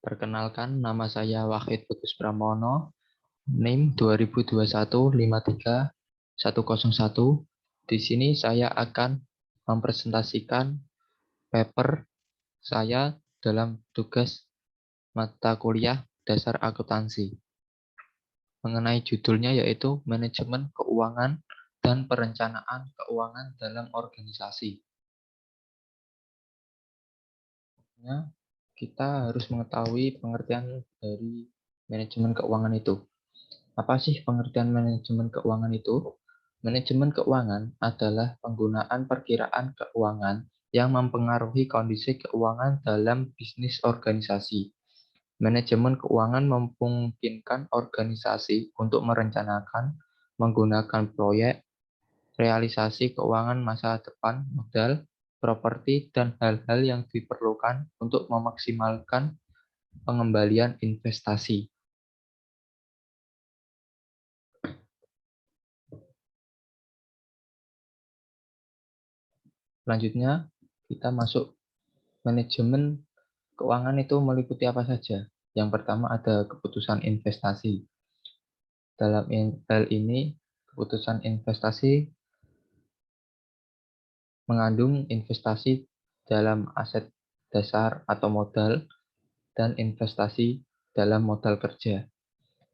Perkenalkan, nama saya Wahid Bagus Pramono, NIM 2021-53101. Di sini saya akan mempresentasikan paper saya dalam tugas mata kuliah dasar akuntansi. Mengenai judulnya yaitu Manajemen Keuangan dan Perencanaan Keuangan dalam Organisasi. Kita harus mengetahui pengertian dari manajemen keuangan itu. Apa sih pengertian manajemen keuangan itu? Manajemen keuangan adalah penggunaan perkiraan keuangan yang mempengaruhi kondisi keuangan dalam bisnis organisasi. Manajemen keuangan memungkinkan organisasi untuk merencanakan, menggunakan proyek, realisasi keuangan masa depan, modal, properti, dan hal-hal yang diperlukan untuk memaksimalkan pengembalian investasi. Selanjutnya, kita masuk manajemen keuangan itu meliputi apa saja. Yang pertama ada keputusan investasi. Dalam hal ini, keputusan investasi mengandung investasi dalam aset dasar atau modal dan investasi dalam modal kerja.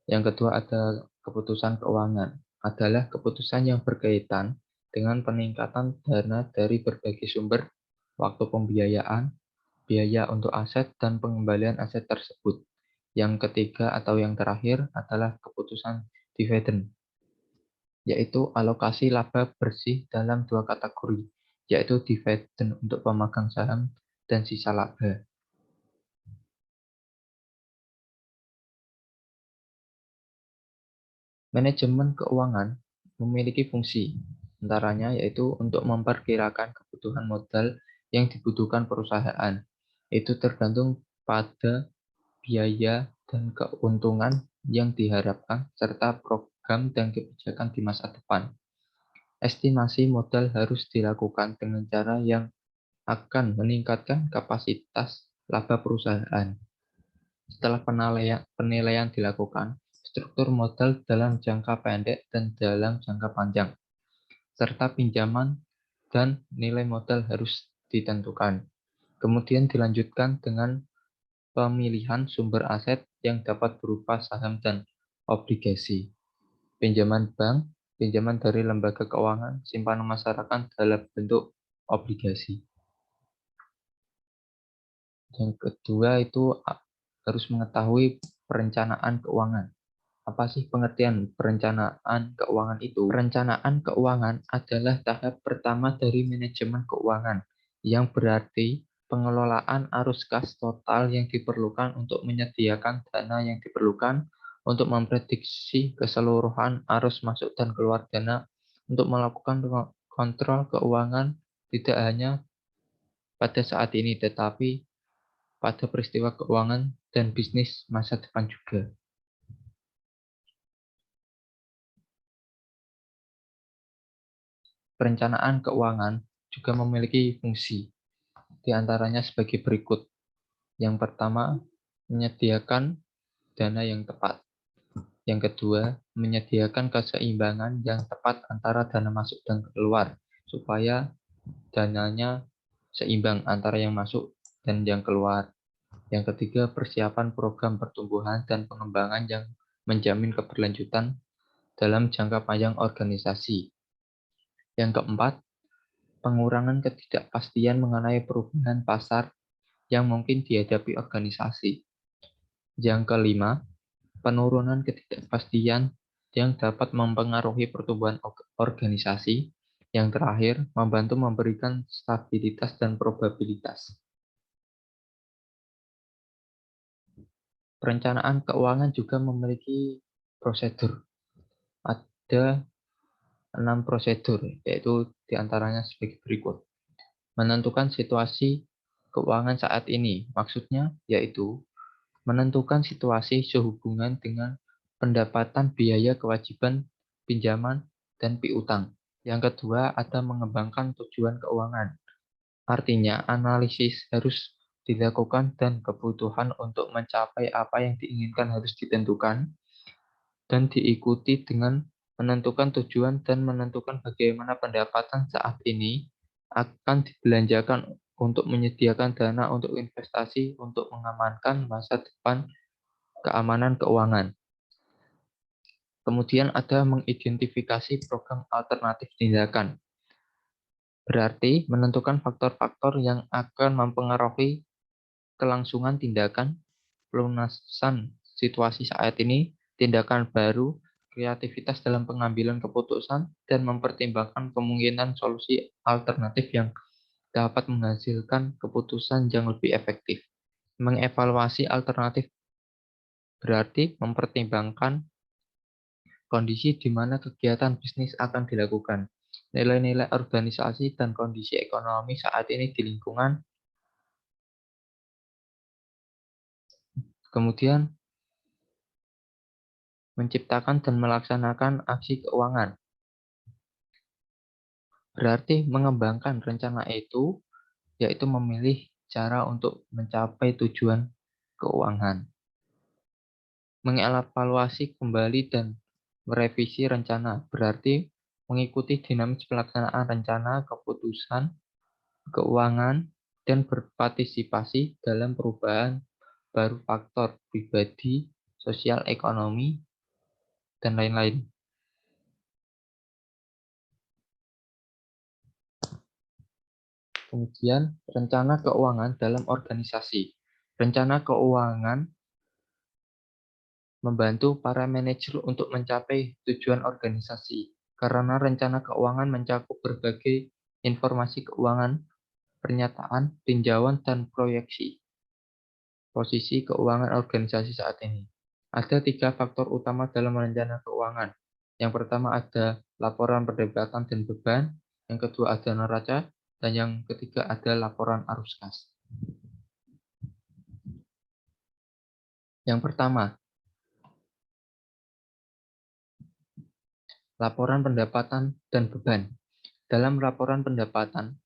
Yang kedua ada keputusan keuangan, adalah keputusan yang berkaitan dengan peningkatan dana dari berbagai sumber, waktu pembiayaan, biaya untuk aset, dan pengembalian aset tersebut. Yang ketiga atau yang terakhir adalah keputusan dividen, yaitu alokasi laba bersih dalam dua kategori, yaitu dividen untuk pemegang saham dan sisa laba. Manajemen keuangan memiliki fungsi, antaranya yaitu untuk memperkirakan kebutuhan modal yang dibutuhkan perusahaan. Itu tergantung pada biaya dan keuntungan yang diharapkan, serta program dan kebijakan di masa depan. Estimasi modal harus dilakukan dengan cara yang akan meningkatkan kapasitas laba perusahaan. Setelah penilaian dilakukan, struktur modal dalam jangka pendek dan dalam jangka panjang, serta pinjaman dan nilai modal harus ditentukan. Kemudian dilanjutkan dengan pemilihan sumber aset yang dapat berupa saham dan obligasi, pinjaman bank, pinjaman dari lembaga keuangan, simpanan masyarakat dalam bentuk obligasi. Yang kedua itu harus mengetahui perencanaan keuangan. Apa sih pengertian perencanaan keuangan itu? Perencanaan keuangan adalah tahap pertama dari manajemen keuangan, yang berarti pengelolaan arus kas total yang diperlukan untuk menyediakan dana yang diperlukan untuk memprediksi keseluruhan arus masuk dan keluar dana untuk melakukan kontrol keuangan tidak hanya pada saat ini tetapi pada peristiwa keuangan dan bisnis masa depan juga. Perencanaan keuangan juga memiliki fungsi, di antaranya sebagai berikut. Yang pertama, menyediakan dana yang tepat. Yang kedua, menyediakan keseimbangan yang tepat antara dana masuk dan keluar, supaya dananya seimbang antara yang masuk dan yang keluar. Yang ketiga, persiapan program pertumbuhan dan pengembangan yang menjamin keberlanjutan dalam jangka panjang organisasi. Yang keempat, pengurangan ketidakpastian mengenai perubahan pasar yang mungkin dihadapi organisasi. Yang kelima, penurunan ketidakpastian yang dapat mempengaruhi pertumbuhan organisasi. Yang terakhir, membantu memberikan stabilitas dan probabilitas. Perencanaan keuangan juga memiliki prosedur. Ada 6 prosedur, yaitu diantaranya sebagai berikut. Menentukan situasi keuangan saat ini, maksudnya yaitu menentukan situasi sehubungan dengan pendapatan, biaya, kewajiban, pinjaman, dan piutang. Yang kedua, ada mengembangkan tujuan keuangan. Artinya, analisis harus dilakukan dan kebutuhan untuk mencapai apa yang diinginkan harus ditentukan dan diikuti dengan menentukan tujuan dan menentukan bagaimana pendapatan saat ini akan dibelanjakan untuk menyediakan dana untuk investasi untuk mengamankan masa depan keamanan keuangan. Kemudian ada mengidentifikasi program alternatif tindakan. Berarti menentukan faktor-faktor yang akan mempengaruhi kelangsungan tindakan, pelunasan situasi saat ini, tindakan baru, kreativitas dalam pengambilan keputusan, dan mempertimbangkan kemungkinan solusi alternatif yang dapat menghasilkan keputusan yang lebih efektif. Mengevaluasi alternatif berarti mempertimbangkan kondisi di mana kegiatan bisnis akan dilakukan, nilai-nilai organisasi dan kondisi ekonomi saat ini di lingkungan, kemudian menciptakan dan melaksanakan aksi keuangan. Berarti mengembangkan rencana itu, yaitu memilih cara untuk mencapai tujuan keuangan. Mengevaluasi kembali dan merevisi rencana, berarti mengikuti dinamis pelaksanaan rencana, keputusan, keuangan, dan berpartisipasi dalam perubahan baru faktor pribadi, sosial, ekonomi, dan lain-lain. Kemudian, rencana keuangan dalam organisasi. Rencana keuangan membantu para manajer untuk mencapai tujuan organisasi, karena rencana keuangan mencakup berbagai informasi keuangan, pernyataan, tinjauan, dan proyeksi posisi keuangan organisasi saat ini. Ada 3 faktor utama dalam rencana keuangan. Yang pertama ada laporan pendapatan dan beban, yang kedua ada neraca, dan yang ketiga ada laporan arus kas. Yang pertama, laporan pendapatan dan beban. Dalam laporan pendapatan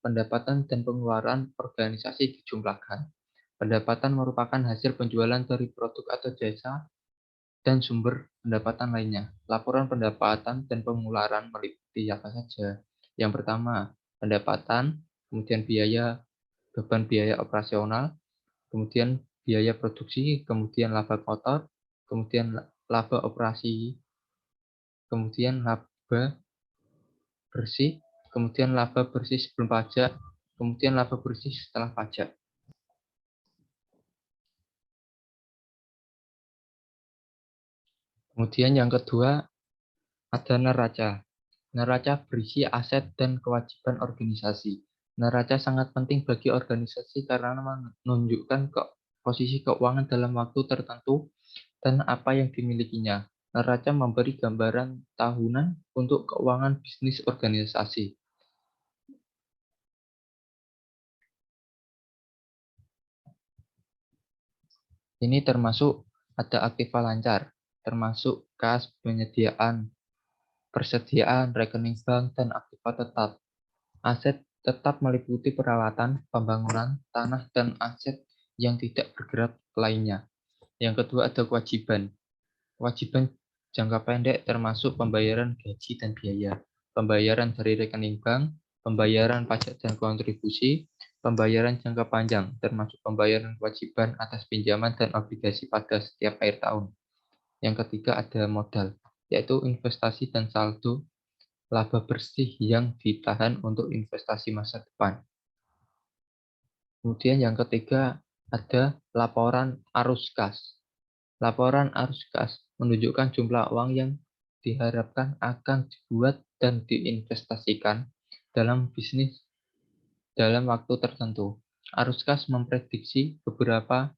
dan pengeluaran organisasi dijumlahkan. Pendapatan merupakan hasil penjualan dari produk atau jasa dan sumber pendapatan lainnya. Laporan pendapatan dan pengeluaran meliputi apa saja? Yang pertama, pendapatan, kemudian beban biaya operasional, kemudian biaya produksi, kemudian laba kotor, kemudian laba operasi, kemudian laba bersih, kemudian laba bersih sebelum pajak, kemudian laba bersih setelah pajak. Kemudian yang kedua ada neraca. Neraca berisi aset dan kewajiban organisasi. Neraca sangat penting bagi organisasi karena menunjukkan posisi keuangan dalam waktu tertentu dan apa yang dimilikinya. Neraca memberi gambaran tahunan untuk keuangan bisnis organisasi. Ini termasuk ada aktiva lancar, termasuk kas, persediaan, rekening bank, dan aktiva tetap. Aset tetap meliputi peralatan, pembangunan, tanah, dan aset yang tidak bergerak lainnya. Yang kedua ada kewajiban. Kewajiban jangka pendek termasuk pembayaran gaji dan biaya, pembayaran dari rekening bank, pembayaran pajak dan kontribusi, pembayaran jangka panjang termasuk pembayaran kewajiban atas pinjaman dan obligasi pada setiap akhir tahun. Yang ketiga ada modal, yaitu investasi dan saldo laba bersih yang ditahan untuk investasi masa depan. Kemudian yang ketiga ada laporan arus kas. Laporan arus kas menunjukkan jumlah uang yang diharapkan akan dibuat dan diinvestasikan dalam bisnis dalam waktu tertentu. Arus kas memprediksi beberapa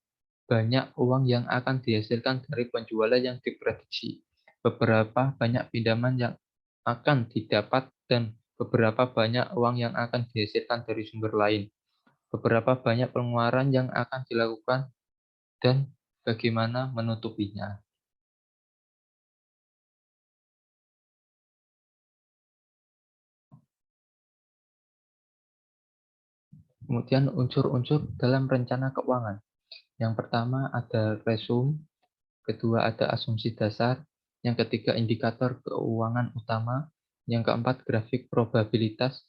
banyak uang yang akan dihasilkan dari penjualan yang diprediksi, beberapa banyak pinjaman yang akan didapat, dan beberapa banyak uang yang akan dihasilkan dari sumber lain, beberapa banyak pengeluaran yang akan dilakukan, dan bagaimana menutupinya. Kemudian unsur-unsur dalam rencana keuangan. Yang pertama ada resume, kedua ada asumsi dasar, yang ketiga indikator keuangan utama, yang keempat grafik probabilitas,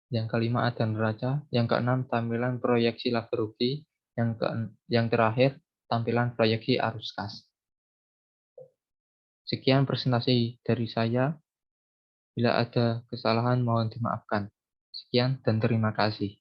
yang kelima ada neraca, yang keenam tampilan proyeksi laba rugi, yang terakhir tampilan proyeksi arus kas. Sekian presentasi dari saya. Bila ada kesalahan mohon dimaafkan. Sekian dan terima kasih.